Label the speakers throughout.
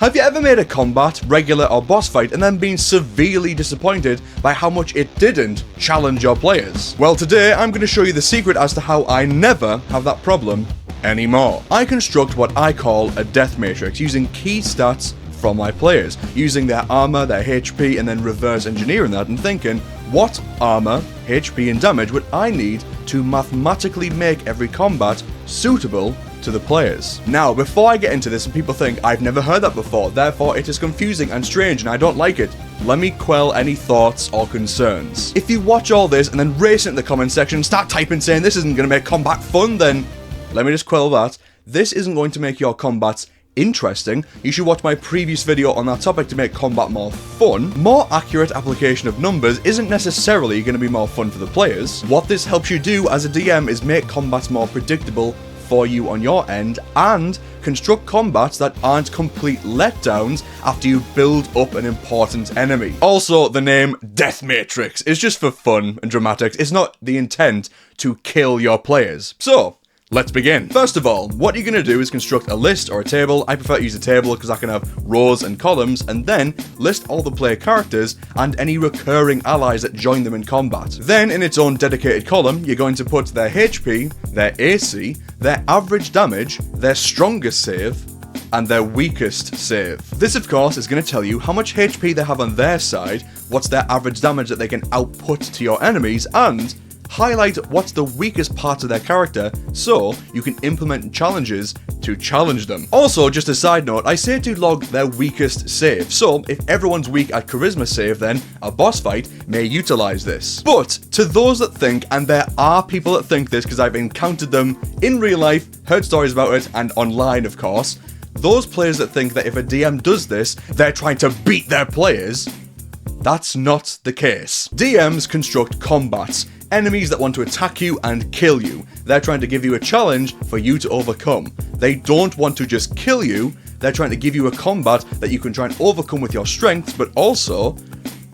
Speaker 1: Have you ever made a combat, regular or boss fight and then been severely disappointed by how much it didn't challenge your players? Well, today I'm going to show you the secret as to how I never have that problem anymore. I construct what I call a death matrix using key stats from my players, using their armor, their HP, and then reverse engineering that and thinking, what armor, HP, and damage would I need to mathematically make every combat suitable to the players? Now, before I get into this and people think I've never heard that before, therefore it is confusing and strange and I don't like it, let me quell any thoughts or concerns. If you watch all this and then race it in the comment section, start typing saying this isn't going to make combat fun, then let me just quell that. This isn't going to make your combats interesting. You should watch my previous video on that topic to make combat more fun. More accurate application of numbers isn't necessarily going to be more fun for the players. What this helps you do as a DM is make combats more predictable for you on your end and construct combats that aren't complete letdowns after you build up an important enemy. Also, the name Death Matrix is just for fun and dramatics. It's not the intent to kill your players. So, let's begin. First of all, what you're going to do is construct a list or a table. I prefer to use a table because I can have rows and columns, and then list all the player characters and any recurring allies that join them in combat. Then, in its own dedicated column, you're going to put their HP, their AC, their average damage, their strongest save, and their weakest save. This, of course, is going to tell you how much HP they have on their side, what's their average damage that they can output to your enemies, and highlight what's the weakest part of their character so you can implement challenges to challenge them. Also, just a side note, I say to log their weakest save, so if everyone's weak at charisma save, then a boss fight may utilize this. But to those that think, and there are people that think this because I've encountered them in real life, heard stories about it, and online of course, those players that think that if a DM does this, they're trying to beat their players, that's not the case. DMs construct combats, enemies that want to attack you and kill you. They're trying to give you a challenge for you to overcome. They don't want to just kill you, they're trying to give you a combat that you can try and overcome with your strengths, but also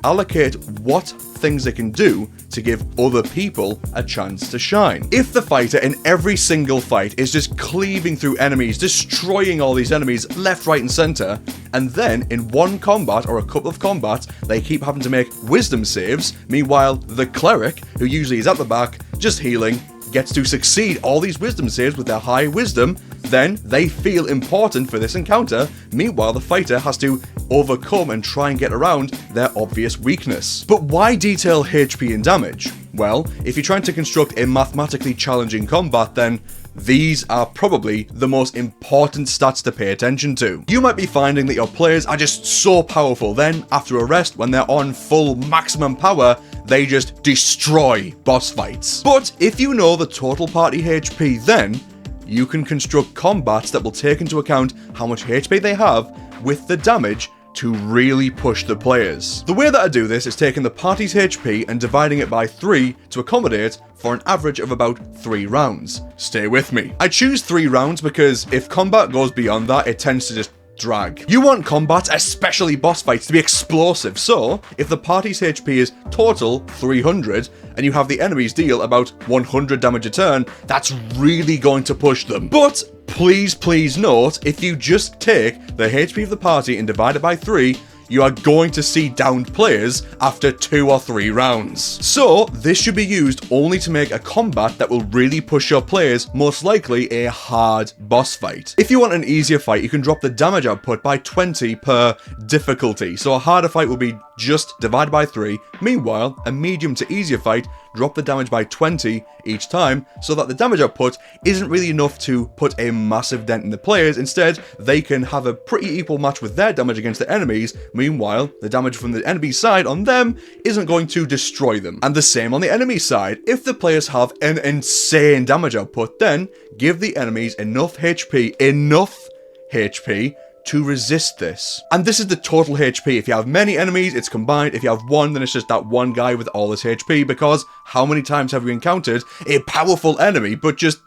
Speaker 1: allocate what things they can do to give other people a chance to shine. If the fighter in every single fight is just cleaving through enemies, destroying all these enemies left, right, and center, and then in one combat or a couple of combats, they keep having to make wisdom saves, meanwhile the cleric, who usually is at the back, just healing, gets to succeed all these wisdom saves with their high wisdom, then they feel important for this encounter, meanwhile the fighter has to overcome and try and get around their obvious weakness. But why detail HP and damage? Well, if you're trying to construct a mathematically challenging combat, then these are probably the most important stats to pay attention to. You might be finding that your players are just so powerful, then after a rest, when they're on full maximum power, they just destroy boss fights. But if you know the total party HP, then you can construct combats that will take into account how much HP they have with the damage to really push the players. The way that I do this is taking the party's HP and dividing it by 3 to accommodate for an average of about 3 rounds. Stay with me. I choose 3 rounds because if combat goes beyond that, it tends to just drag. You want combat, especially boss fights, to be explosive, so if the party's HP is total 300 and you have the enemies deal about 100 damage a turn, that's really going to push them. But please note, if you just take the HP of the party and divide it by 3, you are going to see downed players after 2 or 3 rounds. So, this should be used only to make a combat that will really push your players, most likely a hard boss fight. If you want an easier fight, you can drop the damage output by 20 per difficulty. So a harder fight will be just divided by 3. Meanwhile, a medium to easier fight, drop the damage by 20 each time, so that the damage output isn't really enough to put a massive dent in the players. Instead, they can have a pretty equal match with their damage against the enemies. Meanwhile, the damage from the enemy side on them isn't going to destroy them. And the same on the enemy side. If the players have an insane damage output, then give the enemies enough HP to resist this. And this is the total HP. If you have many enemies, it's combined. If you have one, then it's just that one guy with all this HP, because how many times have you encountered a powerful enemy, but just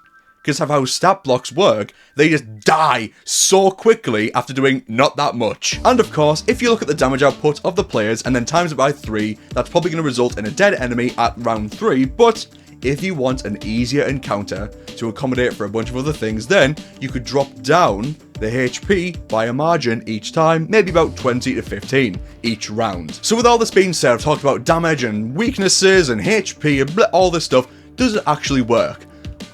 Speaker 1: because of how stat blocks work, they just die so quickly after doing not that much. And of course, if you look at the damage output of the players and then times it by 3, that's probably going to result in a dead enemy at round 3, but if you want an easier encounter to accommodate for a bunch of other things, then you could drop down the HP by a margin each time, maybe about 20 to 15 each round. So with all this being said, I've talked about damage and weaknesses and HP and all this stuff. Does it actually work?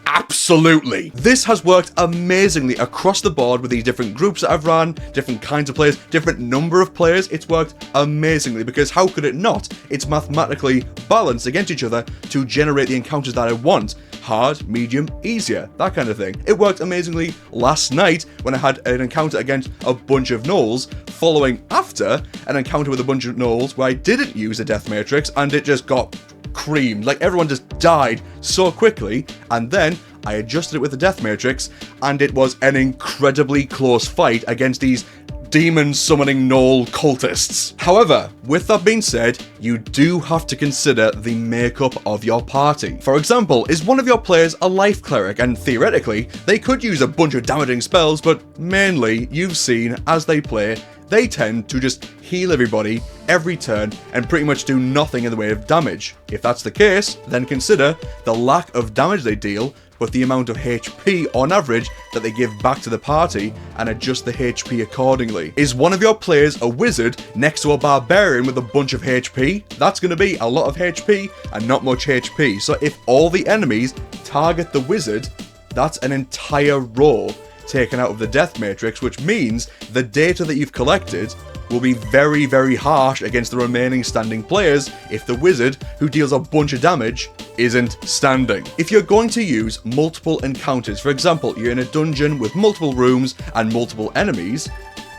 Speaker 1: Absolutely. This has worked amazingly across the board with these different groups that I've run, different kinds of players, different number of players. It's worked amazingly because how could it not? It's mathematically balanced against each other to generate the encounters that I want. Hard, medium, easier, that kind of thing. It worked amazingly last night when I had an encounter against a bunch of gnolls, following after an encounter with a bunch of gnolls where I didn't use a death matrix and it just got creamed. Like, everyone just died so quickly, and then I adjusted it with the death matrix and it was an incredibly close fight against these demon summoning gnoll cultists. However, with that being said, you do have to consider the makeup of your party. For example, is one of your players a life cleric, and theoretically they could use a bunch of damaging spells, but mainly you've seen as they play, they tend to just heal everybody every turn and pretty much do nothing in the way of damage. If that's the case, then consider the lack of damage they deal, but the amount of HP on average that they give back to the party, and adjust the HP accordingly. Is one of your players a wizard next to a barbarian with a bunch of HP? That's going to be a lot of HP and not much HP. So if all the enemies target the wizard, that's an entire row taken out of the death matrix, which means the data that you've collected will be very, very harsh against the remaining standing players if the wizard, who deals a bunch of damage, isn't standing. If you're going to use multiple encounters, for example, you're in a dungeon with multiple rooms and multiple enemies,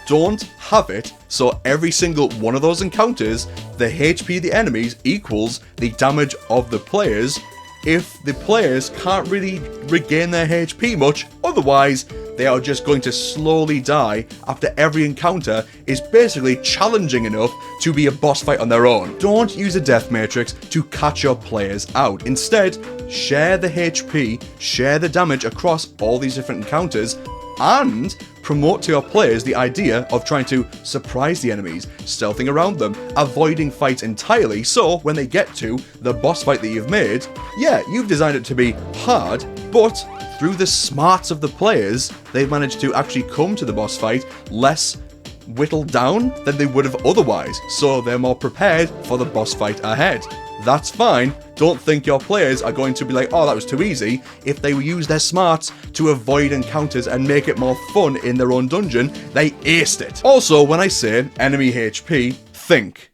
Speaker 1: don't have it so every single one of those encounters, the HP of the enemies equals the damage of the players, if the players can't really regain their HP much. Otherwise, they are just going to slowly die after every encounter is basically challenging enough to be a boss fight on their own. Don't use a death matrix to catch your players out. Instead, share the HP, share the damage across all these different encounters, and promote to your players the idea of trying to surprise the enemies, stealthing around them, avoiding fights entirely, so when they get to the boss fight that you've made, yeah, you've designed it to be hard, but through the smarts of the players, they've managed to actually come to the boss fight less whittled down than they would have otherwise, so they're more prepared for the boss fight ahead. That's fine. Don't think your players are going to be like, oh, that was too easy. If they use their smarts to avoid encounters and make it more fun in their own dungeon, they aced it. Also, when I say enemy HP, think,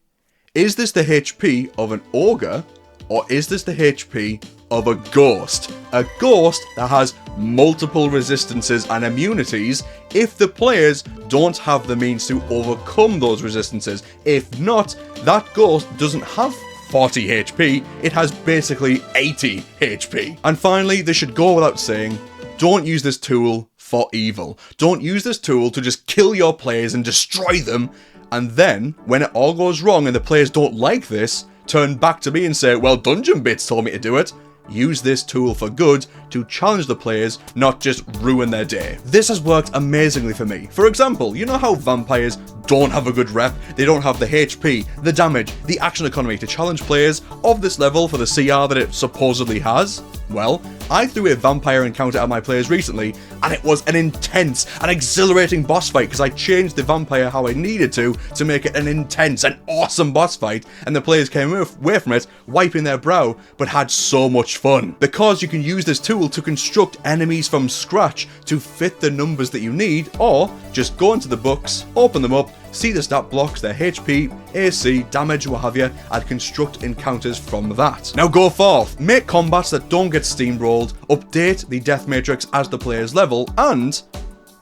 Speaker 1: is this the HP of an ogre, or is this the HP of a ghost? A ghost that has multiple resistances and immunities if the players don't have the means to overcome those resistances. If not, that ghost doesn't have 40 HP, it has basically 80 HP. And finally, this should go without saying, don't use this tool for evil. Don't use this tool to just kill your players and destroy them, and then, when it all goes wrong and the players don't like this, turn back to me and say, well, Dungeon Bits told me to do it. Use this tool for good to challenge the players, not just ruin their day. This has worked amazingly for me. For example, you know how vampires don't have a good rep? They don't have the HP, the damage, the action economy to challenge players of this level for the CR that it supposedly has? Well, I threw a vampire encounter at my players recently, and it was an intense and exhilarating boss fight because I changed the vampire how I needed to make it an intense and awesome boss fight, and the players came away from it wiping their brow, but had so much fun. Because you can use this tool to construct enemies from scratch to fit the numbers that you need, or just go into the books, open them up, see the stat blocks, their HP, AC, damage, what have you, and construct encounters from that. Now go forth, make combats that don't get steamrolled, update the death matrix as the players level, and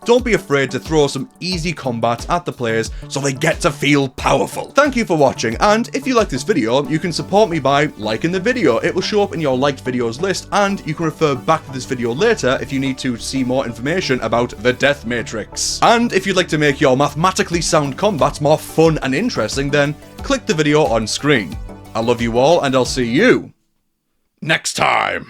Speaker 1: don't be afraid to throw some easy combats at the players so they get to feel powerful. Thank you for watching, and if you like this video, you can support me by liking the video. It will show up in your liked videos list, and you can refer back to this video later if you need to see more information about the death matrix. And if you'd like to make your mathematically sound combats more fun and interesting, then click the video on screen. I love you all, and I'll see you next time.